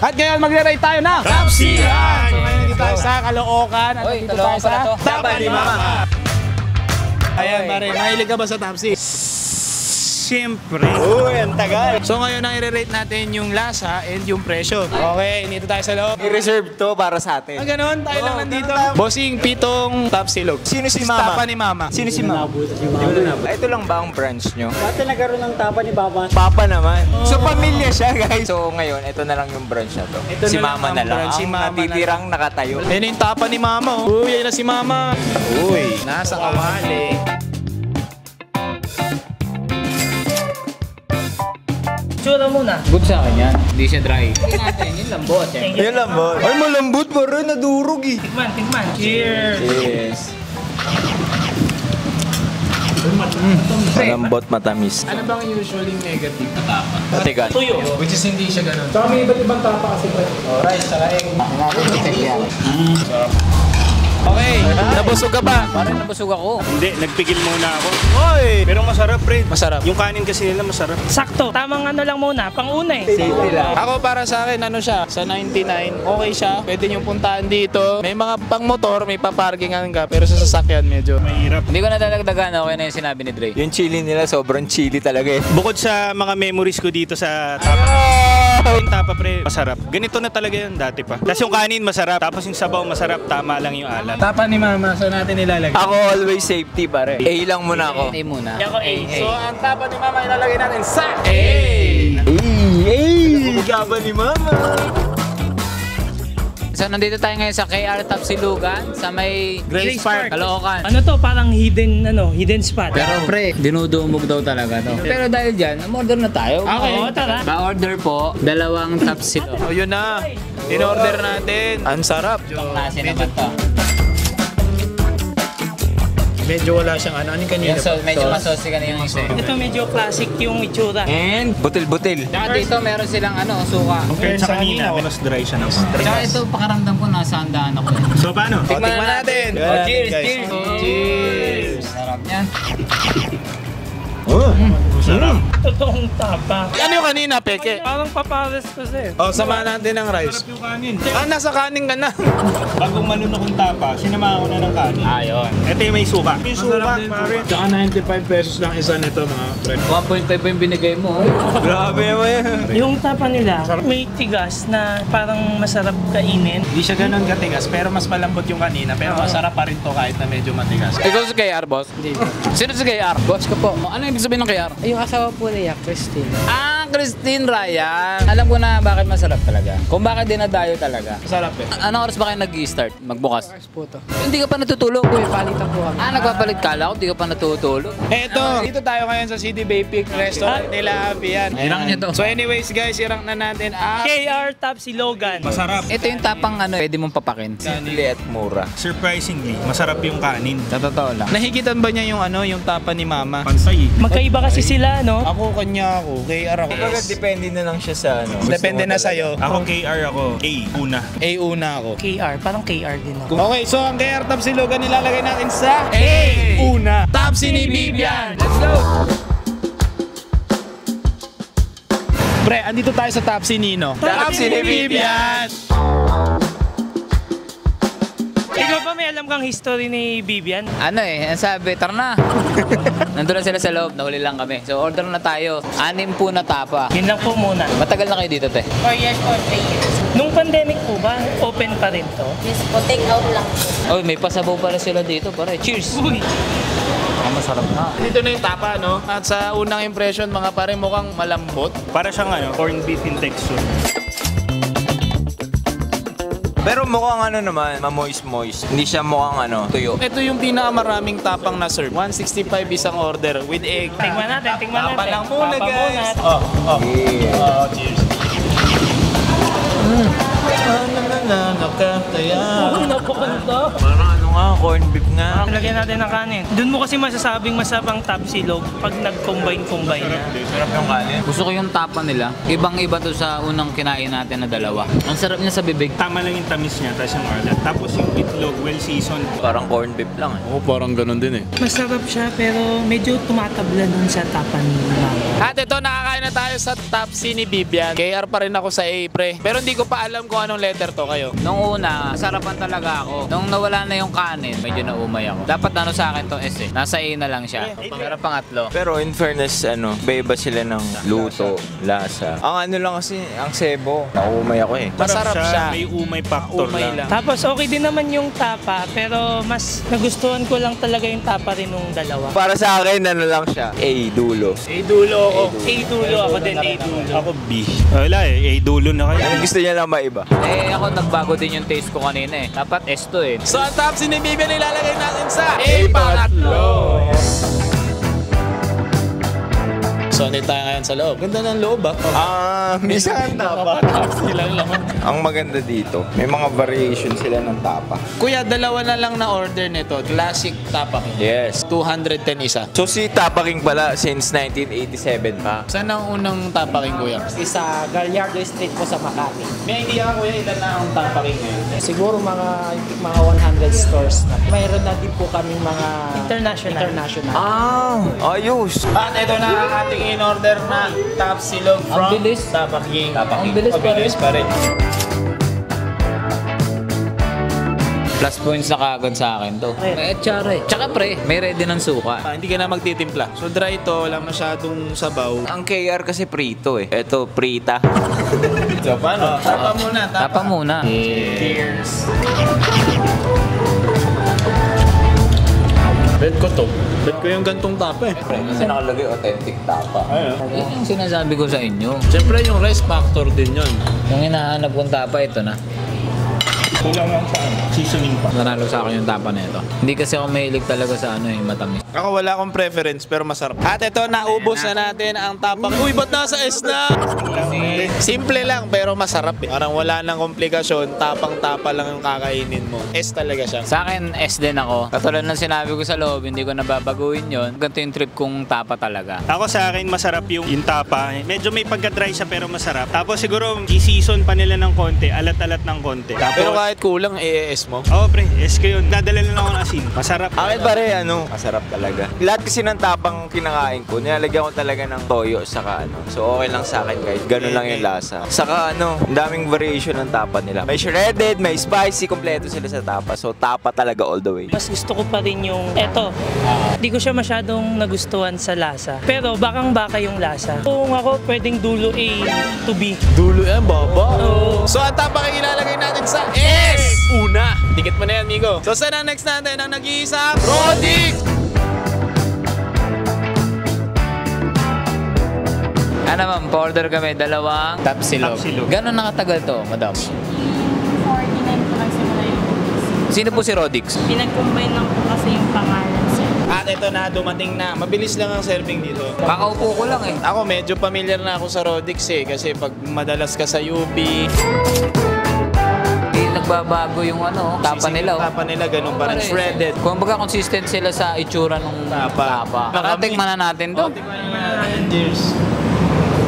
At ngayon magre-rate tayo na Tapsihan! So ngayon dito tayo sa Caloocan. At dito tayo sa Tapa ni Mama. Ayan pare, mahilig ka ba sa Tapsi? Siyempre. Uy, ang tagal. So ngayon ang i-rate natin yung lasa and yung presyo. Okay, dito tayo sa loob. I-reserve to para sa atin. Ganun, tayo lang nandito. Bossing, pitong Tapsilog. Sino si Mama? Tapa ni Mama. Sino si Mama? Ito lang ba ang branch nyo? Dati nagkaroon ng Tapa ni Papa. Papa naman. So pamilya siya guys. So ngayon, ito na lang yung branch na to. Ito si na Mama lang na lang. branch, si Ang Mama natitirang nakatayo. Yan yung Tapa ni Mama. Uy, yan na si Mama. Uy, nasa kawali. Tsura muna. Good sa akin yan. Hindi siya dry. Hindi natin, yung lambot. Yan lang ba? Ay malambot pa rin. Nadurog eh. Tikman, tikman. Cheers! Yes. Malambot matamis. Ano bang usually negative na tapa? Matigas. Tuyo. Which is hindi siya ganun. So may iba't ibang tapa kasi pre. Rice, saka egg. Okay, nabusog ka ba? Parang nabusog ako. Hindi, nagpigil muna ako. Oy! Pero masarap, pre. Masarap. Yung kanin kasi nila masarap. Sakto. Tamang ano lang muna. Pang-una eh. Safety lang. Ako para sa akin, ano siya, sa 99, okay siya. Pwede niyong puntahan dito. May mga pang motor, may paparkingan ka. Pero sa sasakyan, medyo Mahirap. Hindi ko nadalagdagan. Okay na yung sinabi ni Dre. Yung chili nila sobrang chili talaga eh. Bukod sa mga memories ko dito sa Tapa. Yung Tapa, pre, masarap. Ganito na talaga yun dati pa. Tapos yung kanin masarap. Tapos yung sabaw masarap. Tama lang yung alat. Tapa ni Mama, saan natin nilalagay? Ako always safety pare. A lang muna ako. A muna. Ako A. So, ang Tapa ni Mama ilalagay natin sa A! Gaba ni Mama. So nandito tayo ngayon sa KR Tapsilugan sa may Grace Park. Caloocan. Ano to? Parang hidden spot. Pero pre, dinudumog daw talaga to. Pero dahil dyan, umorder na tayo. Okay. Oo, tara. Pa-order po, 2 Tapsilog. O yun na, in-order natin. Ang sarap. Klase naman to. Medyo wala siyang ano. Anong kanina? Medyo masosi ka na yung isa. Ito medyo classic yung itsura. And butil-butil. Tsaka dito meron silang suka. Compared sa kanina, mas dry siya naman. Tsaka ito pakaramdam ko nasa handaan ako. So, paano? Tikman natin. Cheers, Guys. cheers. Cheers. Sarap yan. Masarap. Totoong Tapa. Ano yung kanina, peke? Parang papares kasi. O, sama natin ng rice. Yung kanin. Nasa kanin ka na. Bagong malun akong Tapa, sinamahan ko na ng kanin. Ayun. Ito yung may suka. Yung suka, pare. Tsaka 95 pesos lang isa nito, mga friend. 1.5 yung binigay mo. Grabe naman yan. Yung Tapa nila, may tigas na parang masarap kainin. Hindi siya ganun katigas, pero mas malambot yung kanina. Pero masarap pa rin to kahit na medyo matigas. Ikaw si KR, boss? Hindi. Sino si KR? Boss ko po. Ano ibig sabihin ng KR? Yung asawa po niya, Christine. Ah, Christine Ryan. Alam ko na bakit masarap talaga. Kung bakit dinadayo talaga. Masarap eh. Anong oras ba kayo nag-i-start? Magbukas? Oras po to. Hindi ka pa natutulog. Uy, palitan po kami. Ah, nagpapalit ka lang. Hindi ka pa natutulog. Eto, dito tayo ngayon sa City Bay Peak Restaurant nila, Apian. Irang niya to. So anyways guys, irang na natin ang KR Tapsilogan. Masarap. Ito yung tapang pwede mong papakin. Simple at mura. Surprisingly, masarap yung kanin. Sa totoo lang. Nahigitan ba niya yung Tapa ni Mama? Pansay. Magkaiba kasi sila, no? Ako, kanya ako. KR ako. Kumbaga depende na lang siya sa ano. Depende na sa'yo. Ako KR ako. A, una. A una ako. KR, parang KR din ako. Okay, so ang KR Tapsilogan nilalagay natin sa A una. Tapsi ni Vivian. Let's go! Pre, andito tayo sa Tapsi Nino. Tapsi ni Vivian! Ikaw ba may alam kang history ni Vivian? Ano ang sabi, tara na. Nandun na sila sa loob, nahuli lang kami. So order na tayo. 6 po na tapa. Yun lang po muna. Matagal na kayo dito, te. 4 years or 3 years. Nung pandemic po ba, open pa rin to? Yes po, take out lang. Oh, may pasabaw pala sila dito, pare. Cheers. Uy! Masarap na. Dito na yung tapa, no? At sa unang impression, mga pare, mukhang malambot. Para siyang corned beef in texture. Pero mukhang naman, ma-moist-moist. Hindi siya mukhang tuyo. Ito yung pinakamaraming tapang na serve. 165 isang order with egg. Tikman natin, tikman natin. Tapa lang muna, Tapa guys. muna. Cheers. Ano na nakataya. Uy, napakanta. Parang nga, corn beef nga. Lagyan natin ng kanin. Doon mo kasi masasabing masarap ang Tapsilog pag nag-combine na. Sarap yung kanin. Gusto ko yung tapa nila. Ibang-iba to sa unang kinain natin na dalawa. Ang sarap niya sa bibig. Tama lang yung tamis niya, tapos yung alat. Tapos yung itlog, well seasoned. Parang corn beef lang eh. Oo, parang ganun din eh. Masarap siya pero medyo tumatabla dun sa tapa ni Mama. At ito, nakakain na tayo sa Tapsi ni Bibian. KR pa rin ako sa A, pre. Pero hindi ko pa alam kung anong letter to kayo. Nung una, sarapan talaga ako. Nung nawala na yung kanin, medyo naumay ako. Dapat ano sa akin to S eh. Nasa A na lang siya. Pero pangatlo. Pero in fairness, iba sila ng luto, lasa. Ang ano lang kasi, ang sebo. Naumay ako eh. Masarap siya. May umay factor Umay lang. Tapos okay din naman yung tapa pero mas nagustuhan ko lang talaga yung tapa rin nung dalawa. Para sa akin, ano lang siya. A, dulo. A dulo ako. A dulo ako din A dulo. Ako B. Wala eh, dulo na kayo. Gusto niya lang maiba. Eh ako nagbago din yung taste ko kanina eh. Dapat S to eh. So ang Tapsi ni Bibian ilalagay natin sa A pangatlo. So, nandito tayo ngayon sa loob. Ganda ng loob ah. Minsan tapa. Silang laman. Ang maganda dito, may mga variation sila ng tapa. Kuya, dalawa na lang na order nito. Classic Tapa King. Yes. 210 isa. So si Tapa King pala since 1987 pa. Saan ang unang Tapa King, kuya? Sa Gallardo Street po sa Makati. May idea ka, kuya, ilan na ang Tapa King ngayon? Siguro mga 100 stores na. Mayroon na din po kami mga International. Ayos. At ito na ang ating in-order na Tapsilog from Ang bilis. Tapa King. Ang bilis pa rin. Mabilis pa rin. Plus points na kagad sa akin to. Eh, tsara eh. Tsaka pre, may ready ng suka. Hindi ka na magtitimpla. So dry ito, wala masyadong sabaw. Ang KR kasi prito eh. Ito, prita. So paano? Tapa muna. Tapa muna. Cheers. Bet ko to. Bet ko yung gantong tapa eh. Kasi nakalagay authentic Tapa. Yan yung sinasabi ko sa inyo. Siyempre yung rice factor din yun. Yung hinahanap kong tapa, ito na. Kulang lang sa seasoning pa. Nanalo sa akin yung tapa na ito. Hindi kasi ako mahilig talaga sa matamis. Ako wala akong preference pero masarap. At ito, naubos na natin ang tapang. Uy, ba't nasa S na? Simple lang pero masarap eh. Parang wala nang komplikasyon, tapang-tapa lang yung kakainin mo. S talaga siya. Sa akin, S din ako. Katulad ng sinabi ko sa loob, hindi ko nababaguhin yon. Ganito yung trip kong tapa talaga. Ako sa akin, masarap yung tapa. Medyo may pagka-dry siya pero masarap. Tapos siguro, i-season pa nila ng konti, alat-alat ng konti. Tapos, Pero kahit kulang, i-S mo. Oo pre, S ko yun. Dadala lang ako ng asin. Masarap. Akin pare, masarap talaga. Lahat kasi ng tapang kinakain ko, nilalagyan ko talaga ng toyo saka So okay lang sa akin kahit ganun lang yung lasa. Saka ang daming variation ng tapa nila. May shredded, may spicy, kompleto sila sa tapa. So tapa talaga all the way. Mas gusto ko pa rin yung eto. Hindi ko siya masyadong nagustuhan sa lasa. Pero bakang-baka yung lasa. Kung ako, pwedeng dulo A to B. Dulo yan, baba. Oo. So ang tapang ilalagay natin sa S! Una. Dikit mo na yan, Migo. So saan ang next natin? Ang nag-iisang Rodix! Ano ma'am, pa-order kami, dalawang Tapsilog. Tapsilog. Gano'n nakatagal to, madam? 49 po lang simula yung Sino po si Rodix? pinag-combine lang po kasi yung pangalan sir. At ito na, dumating na. Mabilis lang ang serving dito. Kakaupo ko lang eh. Ako medyo familiar na ako sa Rodix eh. Kasi pag madalas ka sa UP, Hindi nagbabago yung tapa nila. Tapa nila, ganun pa rin. Shredded. Kung baga consistent sila sa itsura ng Tapa. tapa. Nakatikman na natin to. Cheers.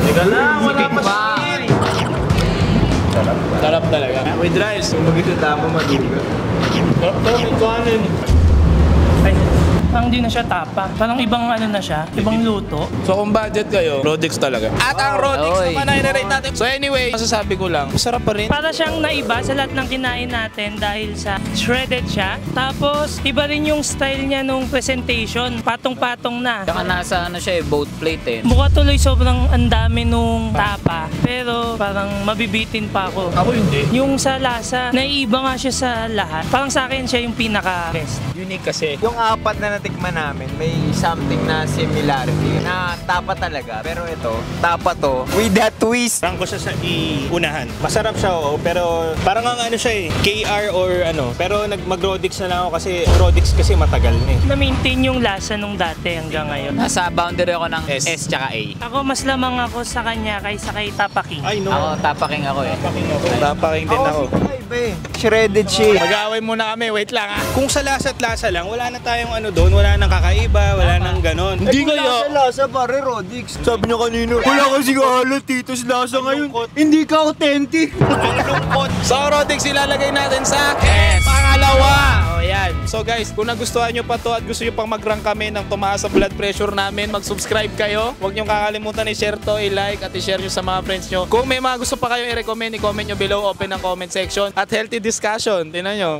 Teka lang, wala pa Pa. Sarap talaga. With rice. Kung mag-ito tapa, mag-iba. Sarap to, may kanin. Ay, parang di na siya tapa. Parang ibang na siya, ibang luto. So kung budget kayo, Rodix talaga. At ang Rodix Oy. naman ay na-rate natin. So anyway, masasabi ko lang, masarap pa rin. Para siyang naiba sa lahat ng kinain natin dahil sa shredded siya. Tapos, iba rin yung style niya nung presentation. Patong-patong na. Saka nasa siya boat plate eh. Mukha tuloy sobrang andami nung tapa. Pero parang mabibitin pa ako. Ako hindi. Yung sa lasa, naiiba nga siya sa lahat. Parang sa akin siya yung pinaka-best. Unique kasi. Yung apat na natikman namin, may something na similarity na tapa talaga. Pero ito, tapa to with that twist. Rank ko siya sa iunahan. Masarap siya, oo, pero parang ang ano siya KR or ano. Pero mag-Rodix na lang ako kasi Rodix kasi matagal na Na-maintain yung lasa nung dati hanggang ngayon. Nasa boundary ako ng S tsaka A. Ako mas lamang ako sa kanya kaysa kay Tapa King. Ay, no. Ako, tapaking ako eh. Tapaking din ako. Iba eh. Shredded siya. Mag-aaway muna kami, wait lang ha. Kung sa lasa't lasa lang, wala na tayong ano doon, wala nang kakaiba, wala nang ganon. Hindi kaya lasa pare, Rodix. Sabi niya kanina, wala kasi kahalat dito sa lasa ngayon. Hindi ka authentic. Ang lungkot. So, Rodix, ilalagay natin sa pangalawa. O, yan. So, guys, kung nagustuhan nyo pa to at gusto nyo pang mag-rank kami ng tumaas sa blood pressure namin, mag-subscribe kayo. Huwag nyo kakalimutan i-share to, i-like at i-share nyo sa mga friends nyo. Kung may mga gusto pa kayong i-recommend, i-comment nyo below, open ang comment section. At healthy discussion. Tingnan nyo.